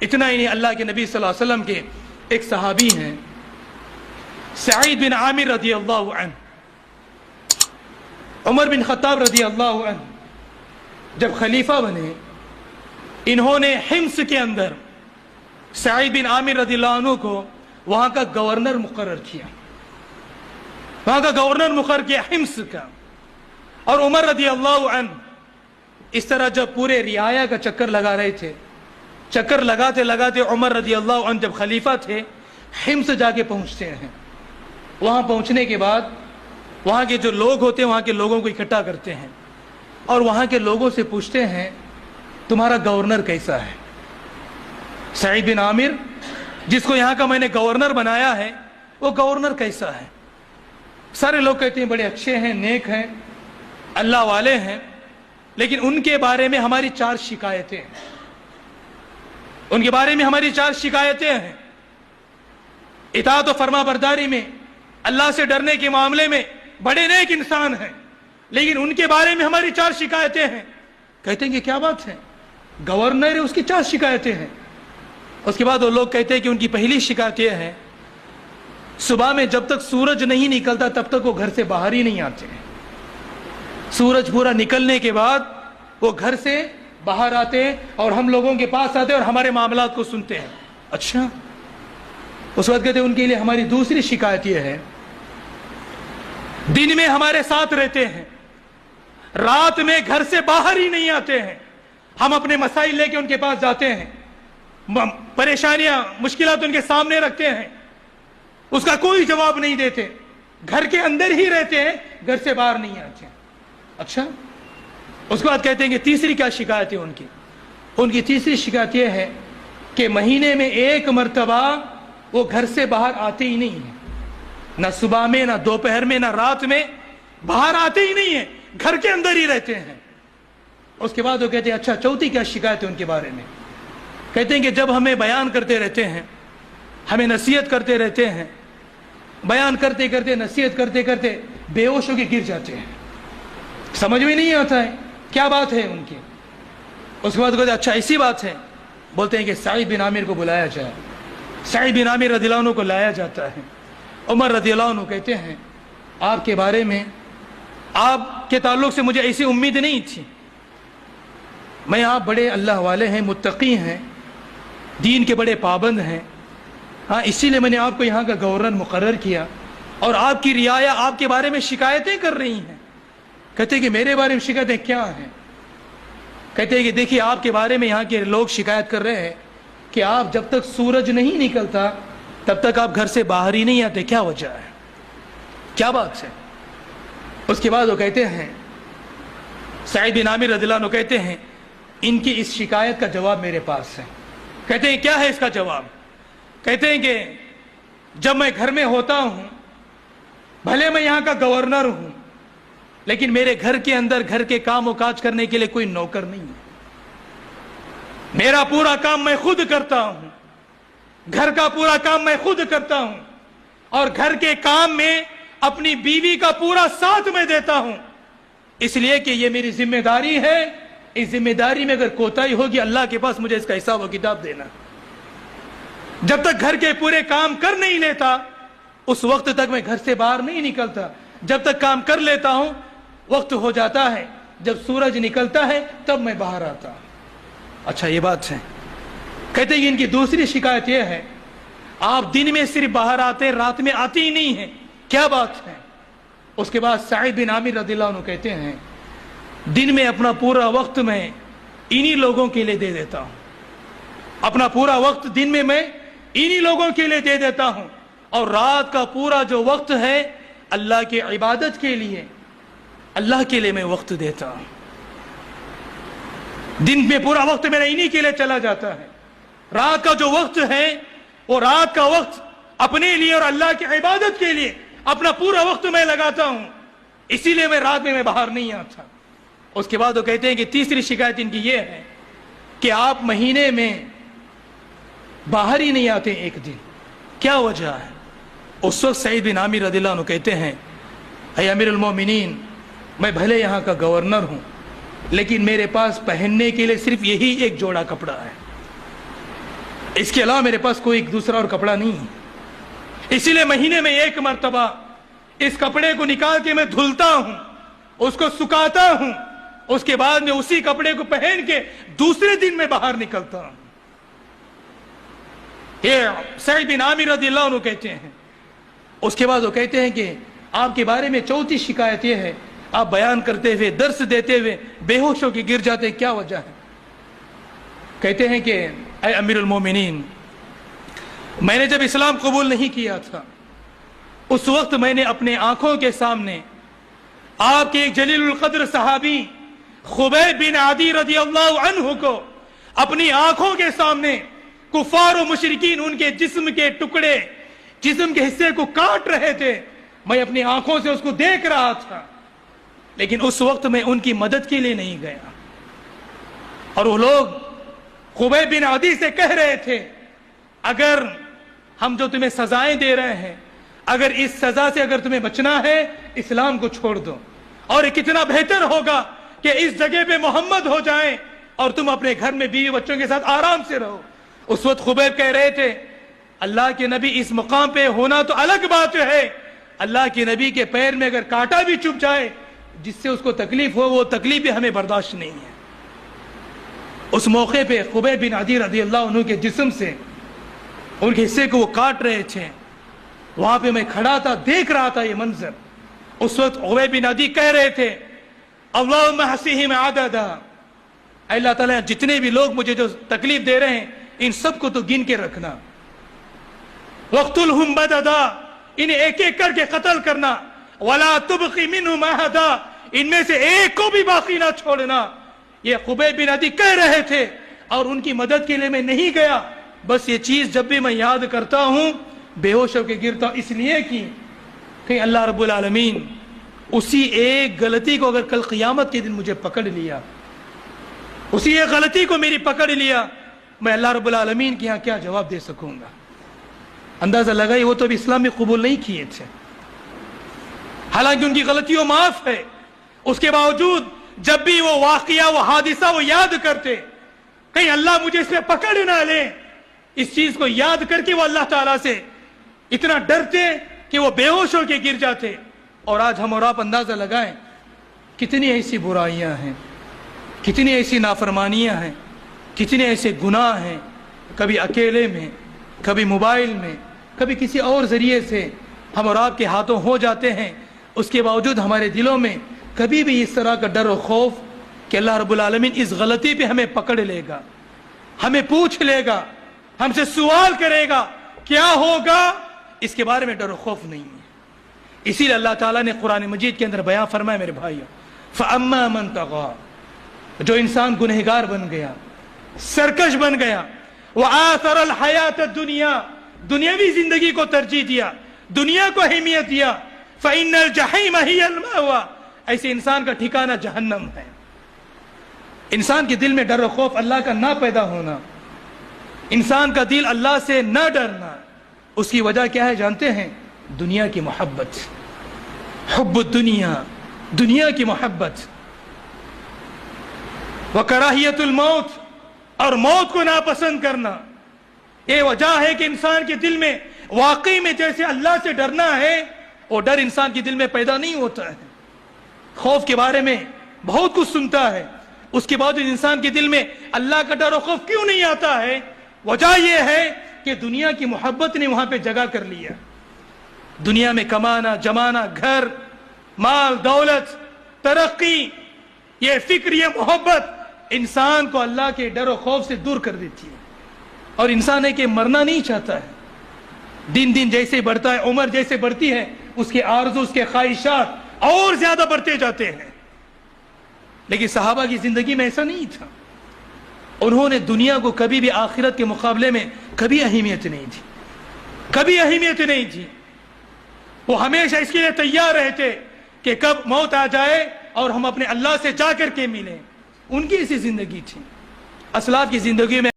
اتنا ہی نہیں، اللہ کے نبی صلی اللہ علیہ وسلم کے ایک صحابی ہیں سعید بن عامر رضی اللہ عنہ، عمر بن خطاب رضی اللہ عنہ جب خلیفہ بنے، انہوں نے حمص کے اندر سعید بن عامر رضی اللہ عنہ کو وہاں کا گورنر مقرر کیا، وہاں کا گورنر مقرر کیا حمص کا۔ اور عمر رضی اللہ عنہ اس طرح جب پورے رعایا کا چکر لگا رہے تھے، چکر لگاتے لگاتے عمر رضی اللہ عنہ جب خلیفہ تھے حمص جا کے پہنچتے ہیں۔ وہاں پہنچنے کے بعد وہاں کے جو لوگ ہوتے ہیں وہاں کے لوگوں کو اکٹھا کرتے ہیں اور وہاں کے لوگوں سے پوچھتے ہیں تمہارا گورنر کیسا ہے؟ سعید بن عامر جس کو یہاں کا میں نے گورنر بنایا ہے وہ گورنر کیسا ہے؟ سارے لوگ کہتے ہیں بڑے اچھے ہیں، نیک ہیں، اللہ والے ہیں، لیکن ان کے بارے میں ہماری 4 شکایتیں ہیں، ان کے بارے میں ہماری 4 شکایتیں ہیں۔ اطاعت و فرما برداری میں، اللہ سے ڈرنے کے معاملے میں بڑے نیک انسان ہیں، لیکن ان کے بارے میں ہماری 4 شکایتیں ہیں۔ کہتے ہیں کہ کیا بات ہے؟ گورنر ہے، اس کی 4 شکایتیں ہیں۔ اس کے بعد وہ لوگ کہتے ہیں کہ ان کی پہلی شکایت یہ ہے صبح میں جب تک سورج نہیں نکلتا تب تک وہ گھر سے باہر ہی نہیں آتے ہیں، سورج پورا نکلنے کے بعد وہ گھر سے باہر آتے ہیں اور ہم لوگوں کے پاس آتے ہیں اور ہمارے معاملات کو سنتے ہیں۔ اچھا، اس وقت کہتے ہیں ان کے لیے ہماری دوسری شکایت یہ ہے دن میں ہمارے ساتھ رہتے ہیں، رات میں گھر سے باہر ہی نہیں آتے ہیں، ہم اپنے مسائل لے کے ان کے پاس جاتے ہیں، پریشانیاں مشکلات ان کے سامنے رکھتے ہیں، اس کا کوئی جواب نہیں دیتے، گھر کے اندر ہی رہتے ہیں، گھر سے باہر نہیں آتے۔ اچھا، اس کے بعد کہتے ہیں کہ تیسری کیا شکایت ہے ان کی تیسری شکایت یہ ہے کہ مہینے میں 1 مرتبہ وہ گھر سے باہر آتے ہی نہیں ہیں، نہ صبح میں، نہ دوپہر میں، نہ رات میں، باہر آتے ہی نہیں ہیں، گھر کے اندر ہی رہتے ہیں۔ اس کے بعد وہ کہتے ہیں اچھا چوتھی کیا شکایت ہے ان کے بارے میں؟ کہتے ہیں کہ جب ہمیں بیان کرتے رہتے ہیں، ہمیں نصیحت کرتے رہتے ہیں، بیان کرتے کرتے نصیحت کرتے کرتے بے ہوش ہو کے گر جاتے ہیں، سمجھ میں نہیں آتا ہے کیا بات ہے ان کی۔ اس کے بعد کہتے ہیں اچھا ایسی بات ہے، بولتے ہیں کہ سعید بن عامر کو بلایا جائے، سعید بن عامر رضی اللہ عنہ کو لایا جاتا ہے۔ عمر رضی اللہ عنہ کہتے ہیں آپ کے بارے میں، آپ کے تعلق سے مجھے ایسی امید نہیں تھی، میں آپ بڑے اللہ والے ہیں، متقی ہیں، دین کے بڑے پابند ہیں، ہاں اسی لیے میں نے آپ کو یہاں کا گورنر مقرر کیا، اور آپ کی رعایا آپ کے بارے میں شکایتیں کر رہی ہیں۔ کہتے ہیں کہ میرے بارے میں شکایتیں کیا ہیں؟ کہتے ہیں کہ دیکھیے آپ کے بارے میں یہاں کے لوگ شکایت کر رہے ہیں کہ آپ جب تک سورج نہیں نکلتا تب تک آپ گھر سے باہر ہی نہیں آتے، کیا وجہ ہے، کیا بات ہے؟ اس کے بعد وہ کہتے ہیں سعید بن عامر رضی اللہ عنہ کہتے ہیں ان کی اس شکایت کا جواب میرے پاس ہے۔ کہتے ہیں کیا ہے اس کا جواب؟ کہتے ہیں کہ جب میں گھر میں ہوتا ہوں، بھلے میں یہاں کا گورنر ہوں، لیکن میرے گھر کے اندر گھر کے کام و کاج کرنے کے لیے کوئی نوکر نہیں ہے، میرا پورا کام میں خود کرتا ہوں، گھر کا پورا کام میں خود کرتا ہوں، اور گھر کے کام میں اپنی بیوی کا پورا ساتھ میں دیتا ہوں، اس لیے کہ یہ میری ذمہ داری ہے، اس ذمہ داری میں اگر کوتاہی ہوگی اللہ کے پاس مجھے اس کا حساب و کتاب دینا۔ جب تک گھر کے پورے کام کر نہیں لیتا اس وقت تک میں گھر سے باہر نہیں نکلتا، جب تک کام کر لیتا ہوں وقت ہو جاتا ہے، جب سورج نکلتا ہے تب میں باہر آتا ہوں۔ اچھا یہ بات ہے۔ کہتے ہیں ان کی دوسری شکایت یہ ہے آپ دن میں صرف باہر آتے ہیں، رات میں آتے ہی نہیں ہیں، کیا بات ہے؟ اس کے بعد سعید بن عامر رضی اللہ عنہ کہتے ہیں دن میں اپنا پورا وقت میں انہی لوگوں کے لیے دے دیتا ہوں، اپنا پورا وقت دن میں انہی لوگوں کے لیے دے دیتا ہوں، اور رات کا پورا جو وقت ہے اللہ کی عبادت کے لیے، اللہ کے لیے میں وقت دیتا ہوں۔ دن میں پورا وقت میرا انہی کے لیے چلا جاتا ہے، رات کا جو وقت ہے وہ رات کا وقت اپنے لیے اور اللہ کی عبادت کے لیے اپنا پورا وقت میں لگاتا ہوں، اسی لیے میں رات میں باہر نہیں آتا۔ اس کے بعد وہ کہتے ہیں کہ تیسری شکایت ان کی یہ ہے کہ آپ مہینے میں باہر ہی نہیں آتے ایک دن، کیا وجہ ہے؟ اس وقت سعید بن عامر رضی اللہ عنہ کہتے ہیں اے امیر المومنین، میں بھلے یہاں کا گورنر ہوں لیکن میرے پاس پہننے کے لیے صرف یہی ایک جوڑا کپڑا ہے، اس کے علاوہ میرے پاس کوئی دوسرا اور کپڑا نہیں ہے. اسی لیے مہینے میں ایک مرتبہ اس کپڑے کو نکال کے میں دھلتا ہوں, اس کو سکھاتا ہوں, اس کے بعد میں اسی کپڑے کو پہن کے دوسرے دن میں باہر نکلتا ہوں. یہ سعید بن عامر رضی اللہ عنہ کہتے ہیں. اس کے بعد وہ کہتے ہیں کہ آپ کے بارے میں چوتھی شکایت یہ ہے, آپ بیان کرتے ہوئے درس دیتے ہوئے بے ہوش ہو کے گر جاتے ہیں, کیا وجہ ہے؟ کہتے ہیں کہ اے امیر المومنین, میں نے جب اسلام قبول نہیں کیا تھا اس وقت میں نے اپنے آنکھوں کے سامنے آپ کے ایک جلیل القدر صحابی خبیب بن عدی رضی اللہ عنہ کو اپنی آنکھوں کے سامنے کفار و مشرکین ان کے جسم کے ٹکڑے, جسم کے حصے کو کاٹ رہے تھے. میں اپنی آنکھوں سے اس کو دیکھ رہا تھا, لیکن اس وقت میں ان کی مدد کے لیے نہیں گیا. اور وہ لوگ خبیب بن عدی سے کہہ رہے تھے, اگر ہم جو تمہیں سزائیں دے رہے ہیں, اگر اس سزا سے اگر تمہیں بچنا ہے اسلام کو چھوڑ دو, اور یہ کتنا بہتر ہوگا کہ اس جگہ پہ محمد ہو جائیں اور تم اپنے گھر میں بیوی بچوں کے ساتھ آرام سے رہو. اس وقت خبیب کہہ رہے تھے, اللہ کے نبی اس مقام پہ ہونا تو الگ بات ہے, اللہ کے نبی کے پیر میں اگر کانٹا بھی چبھ جائے جس سے اس کو تکلیف ہو, وہ تکلیف بھی ہمیں برداشت نہیں ہے. اس موقع پہ خبیب بن عدی رضی اللہ عنہ کے جسم سے ان کے حصے کو وہ کاٹ رہے تھے. وہاں پہ میں کھڑا تھا, دیکھ رہا تھا یہ منظر. اس وقت خبیب بن عدی کہہ رہے تھے, اللہم احصیہم عددا, اے اللہ تعالیٰ جتنے بھی لوگ مجھے جو تکلیف دے رہے ہیں ان سب کو تو گن کے رکھنا, وقتلہم بددا, انہیں ایک ایک کر کے قتل کرنا, ولا تبقی منہم احدا, ان میں سے ایک کو بھی باقی نہ چھوڑنا. یہ خبیب بن عدی کہہ رہے تھے اور ان کی مدد کے لیے میں نہیں گیا. بس یہ چیز جب بھی میں یاد کرتا ہوں بے ہوش ہو کے گرتا ہوں, اس لیے کہ اللہ رب العالمین اسی ایک غلطی کو اگر کل قیامت کے دن مجھے پکڑ لیا, اسی ایک غلطی کو میری پکڑ لیا, میں اللہ رب العالمین کے یہاں کیا جواب دے سکوں گا. اندازہ لگائی, وہ تو ابھی اسلام میں قبول نہیں کیے تھے, حالانکہ ان کی غلطیوں معاف ہے. اس کے باوجود جب بھی وہ واقعہ, وہ حادثہ وہ یاد کرتے, کہیں اللہ مجھے اس میں پکڑ نہ لے, اس چیز کو یاد کر کے وہ اللہ تعالیٰ سے اتنا ڈرتے کہ وہ بے ہوش ہو کے گر جاتے. اور آج ہم اور آپ اندازہ لگائیں کتنی ایسی برائیاں ہیں, کتنی ایسی نافرمانیاں ہیں, کتنے ایسے گناہ ہیں, کبھی اکیلے میں, کبھی موبائل میں, کبھی کسی اور ذریعے سے ہم اور آپ کے ہاتھوں ہو جاتے ہیں. اس کے باوجود ہمارے دلوں میں کبھی بھی اس طرح کا ڈر و خوف کہ اللہ رب العالمین اس غلطی پہ ہمیں پکڑ لے گا, ہمیں پوچھ لے گا, ہم سے سوال کرے گا, کیا ہوگا, اس کے بارے میں ڈر و خوف نہیں ہے. اسی لیے اللہ تعالیٰ نے قرآن مجید کے اندر بیان فرمایا میرے بھائیوں, فَأَمَّا مَن طَغَىٰ, جو انسان گنہگار بن گیا, سرکش بن گیا, وَآثَرَ الْحَيَاةَ الدُّنْيَا, دنیاوی زندگی کو ترجیح دیا, دنیا کو اہمیت دیا, فَإِنَّ الْجَحِيمَ هِيَ الْمَأْوَىٰ, ایسے انسان کا ٹھکانہ جہنم ہے. انسان کے دل میں ڈر و خوف اللہ کا نہ پیدا ہونا, انسان کا دل اللہ سے نہ ڈرنا, اس کی وجہ کیا ہے جانتے ہیں؟ دنیا کی محبت, حب الدنیا, دنیا کی محبت, وکراہیت الموت, اور موت کو ناپسند کرنا. یہ وجہ ہے کہ انسان کے دل میں واقعی میں جیسے اللہ سے ڈرنا ہے وہ ڈر انسان کے دل میں پیدا نہیں ہوتا ہے. خوف کے بارے میں بہت کچھ سنتا ہے, اس کے بعد انسان کے دل میں اللہ کا ڈر و خوف کیوں نہیں آتا ہے؟ وجہ یہ ہے کہ دنیا کی محبت نے وہاں پہ جگہ کر لیا. دنیا میں کمانا, جمانا, گھر, مال, دولت, ترقی, یہ فکر, یہ محبت انسان کو اللہ کے ڈر و خوف سے دور کر دیتی ہے. اور انسان ہے کہ مرنا نہیں چاہتا ہے. دن دن جیسے بڑھتا ہے, عمر جیسے بڑھتی ہے, اس کے آرزو, اس کے خواہشات اور زیادہ بڑھتے جاتے ہیں. لیکن صحابہ کی زندگی میں ایسا نہیں تھا. انہوں نے دنیا کو کبھی بھی آخرت کے مقابلے میں کبھی اہمیت نہیں دی, کبھی اہمیت نہیں دی. وہ ہمیشہ اس کے لیے تیار رہتے کہ کب موت آ جائے اور ہم اپنے اللہ سے جا کر کے ملیں. ان کی ایسی زندگی تھی. اسلاف کی زندگی میں